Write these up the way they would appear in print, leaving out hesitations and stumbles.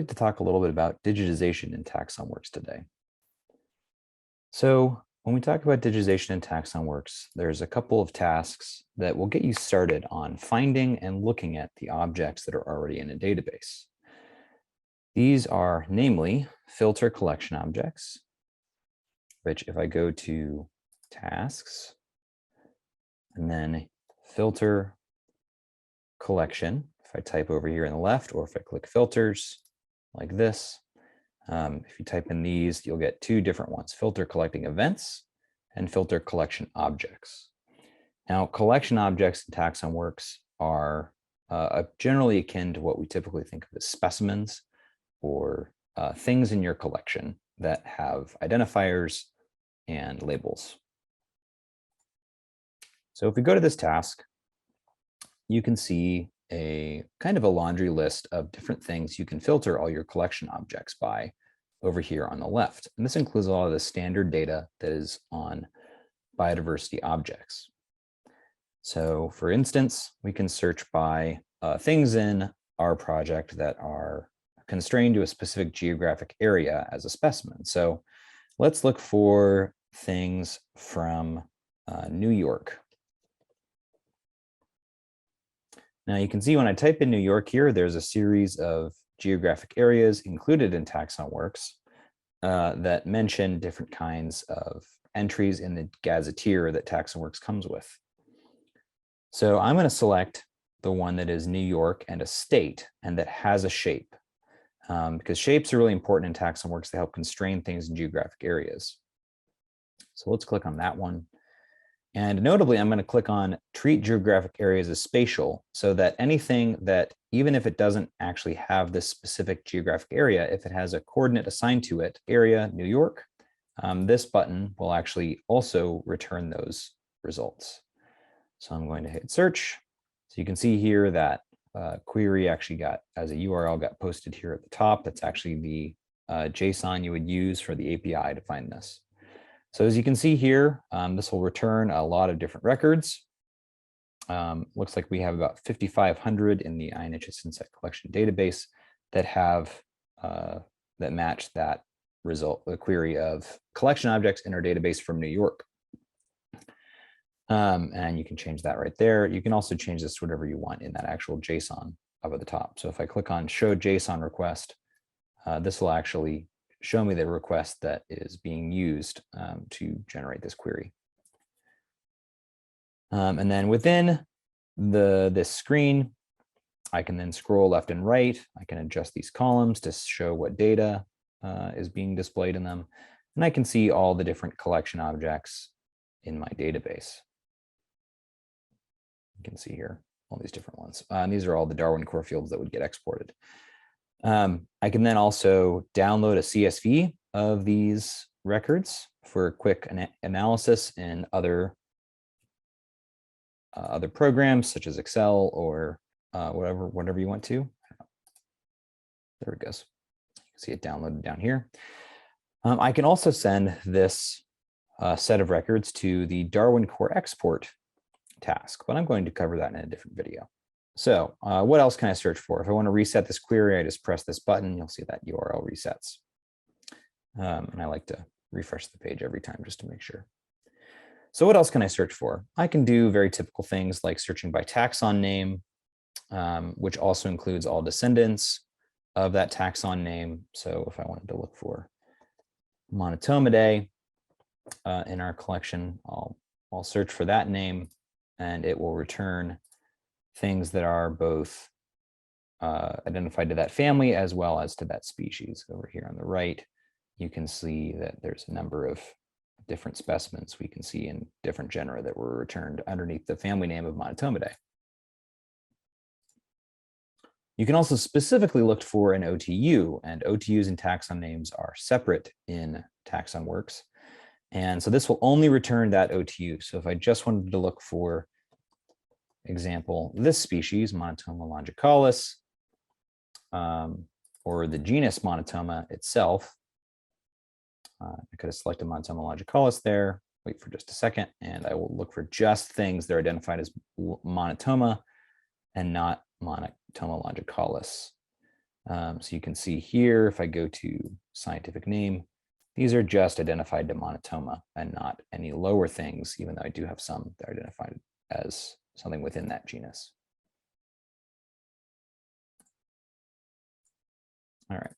like to talk a little bit about digitization in TaxonWorks today. So when we talk about digitization in TaxonWorks, there's a couple of tasks that will get you started on finding and looking at the objects that are already in a database. These are namely filter collection objects, which if I go to tasks and then filter collection, if I type over here on the left, or if I click filters like this, if you type in these, you'll get two different ones: filter collecting events and filter collection objects. Now, collection objects in TaxonWorks are generally akin to what we typically think of as specimens, or things in your collection that have identifiers and labels. So if we go to this task, you can see a kind of a laundry list of different things you can filter all your collection objects by over here on the left. And this includes a lot of the standard data that is on biodiversity objects. So for instance, we can search by things in our project that are constrained to a specific geographic area as a specimen. So let's look for things from New York. Now you can see when I type in New York here, there's a series of geographic areas included in TaxonWorks that mention different kinds of entries in the gazetteer that TaxonWorks comes with. So I'm going to select the one that is New York and a state and that has a shape, because shapes are really important in TaxonWorks to help constrain things in geographic areas. So let's click on that one. And notably, I'm going to click on treat geographic areas as spatial, so that anything that, even if it doesn't actually have this specific geographic area, if it has a coordinate assigned to it, area New York, this button will actually also return those results. So I'm going to hit search. So you can see here that query actually got, as a URL, got posted here at the top. That's actually the JSON you would use for the API to find this. So as you can see here, this will return a lot of different records. Looks like we have about 5,500 in the INHS Insect Collection database that have that match that result, the query of collection objects in our database from New York. And you can change that right there. You can also change this to whatever you want in that actual JSON up at the top. So if I click on Show JSON Request, this will actually show me the request that is being used to generate this query. And then within this screen, I can then scroll left and right. I can adjust these columns to show what data is being displayed in them. And I can see all the different collection objects in my database. You can see here all these different ones. And these are all the Darwin core fields that would get exported. I can then also download a CSV of these records for quick analysis in other programs such as Excel or whatever you want to. There it goes. You can see it downloaded down here. I can also send this set of records to the Darwin core export task, but I'm going to cover that in a different video. So what else can I search for? If I want to reset this query, I just press this button. You'll see that URL resets. And I like to refresh the page every time just to make sure. So what else can I search for? I can do very typical things like searching by taxon name, which also includes all descendants of that taxon name. So if I wanted to look for Monotomidae in our collection, I'll search for that name, and it will return things that are both identified to that family as well as to that species. Over here on the right, you can see that there's a number of different specimens we can see in different genera that were returned underneath the family name of Monotomidae. You can also specifically look for an OTU, and OTUs and taxon names are separate in TaxonWorks. And so this will only return that OTU. So if I just wanted to look for example, this species, Monotoma longicalis, or the genus Monotoma itself, I could have selected Monotoma longicalis there, wait for just a second, and I will look for just things that are identified as Monotoma and not Monotoma longicalis. So you can see here, if I go to scientific name, these are just identified to monotoma and not any lower things, even though I do have some that are identified as something within that genus. All right.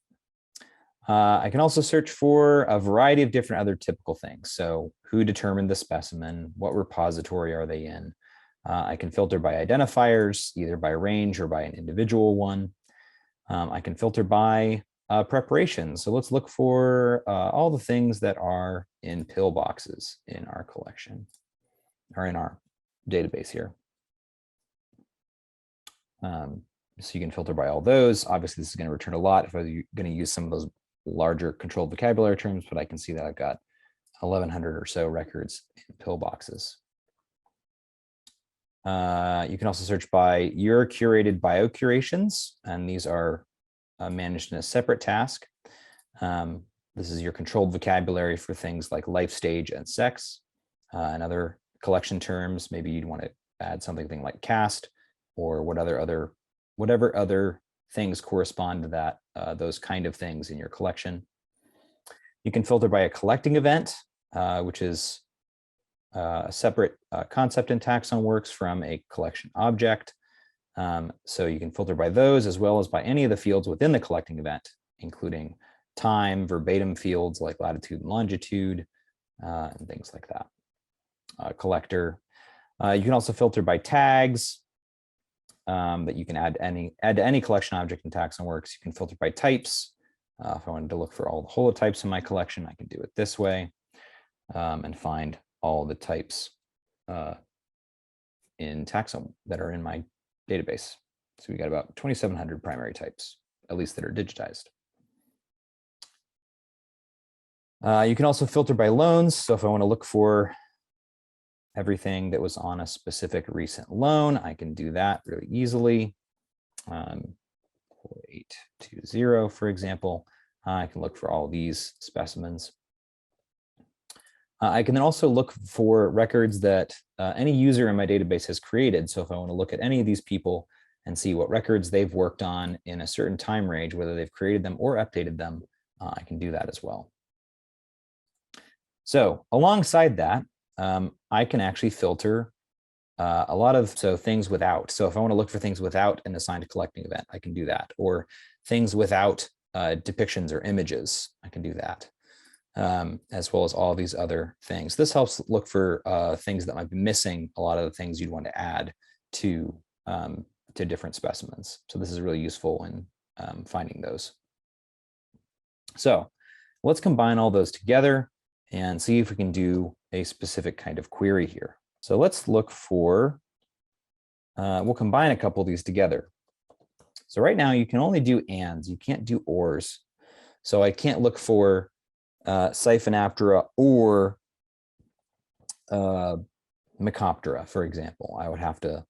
I can also search for a variety of different other typical things. So who determined the specimen? What repository are they in? I can filter by identifiers, either by range or by an individual one. I can filter by preparation. So let's look for all the things that are in pillboxes in our collection or in our database here. So you can filter by all those. Obviously, this is going to return a lot if you're going to use some of those larger controlled vocabulary terms, but I can see that I've got 1,100 or so records in pillboxes. You can also search by your curated bio curations, and these are managed in a separate task. This is your controlled vocabulary for things like life stage and sex, and other collection terms. Maybe you'd want to add something like caste or whatever other things correspond to that, those kind of things in your collection. You can filter by a collecting event, which is a separate concept in TaxonWorks from a collection object. So you can filter by those as well as by any of the fields within the collecting event, including time, verbatim fields like latitude and longitude, and things like that. Collector. You can also filter by tags that you can add to any collection object in TaxonWorks. You can filter by types. If I wanted to look for all the holotypes in my collection, I can do it this way and find all the types in Taxon that are in my database. So we got about 2,700 primary types, at least that are digitized. You can also filter by loans. So if I want to look for everything that was on a specific recent loan, I can do that really easily. 4820, for example. I can look for all these specimens. I can then also look for records that any user in my database has created. So if I want to look at any of these people and see what records they've worked on in a certain time range, whether they've created them or updated them, I can do that as well. So alongside that, I can actually filter a lot of things without. So if I want to look for things without an assigned collecting event, I can do that. Or things without depictions or images, I can do that. As well as all these other things. This helps look for things that might be missing a lot of the things you'd want to add to different specimens. So this is really useful in finding those. So let's combine all those together and see if we can do a specific kind of query here. So let's look for, we'll combine a couple of these together. So right now you can only do ands, you can't do ors. So I can't look for Siphonaptera or Mecoptera, for example. I would have to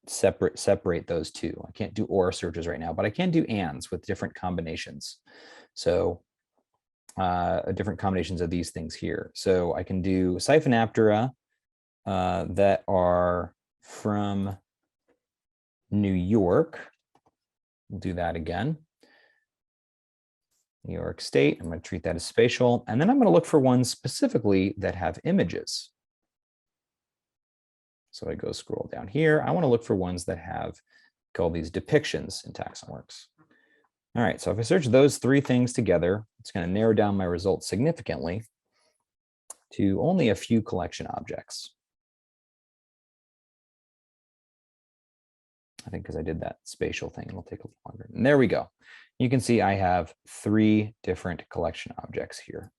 separate those two. I can't do OR searches right now, but I can do ANDs with different combinations. So different combinations of these things here. So I can do Siphonaptera that are from New York. We'll do that again. New York State, I'm going to treat that as spatial. And then I'm going to look for ones specifically that have images. So I go scroll down here. I want to look for ones that have, call these depictions in TaxonWorks. All right, so if I search those three things together, it's going to narrow down my results significantly to only a few collection objects. I think because I did that spatial thing, it'll take a little longer. And there we go. You can see I have 3 different collection objects here.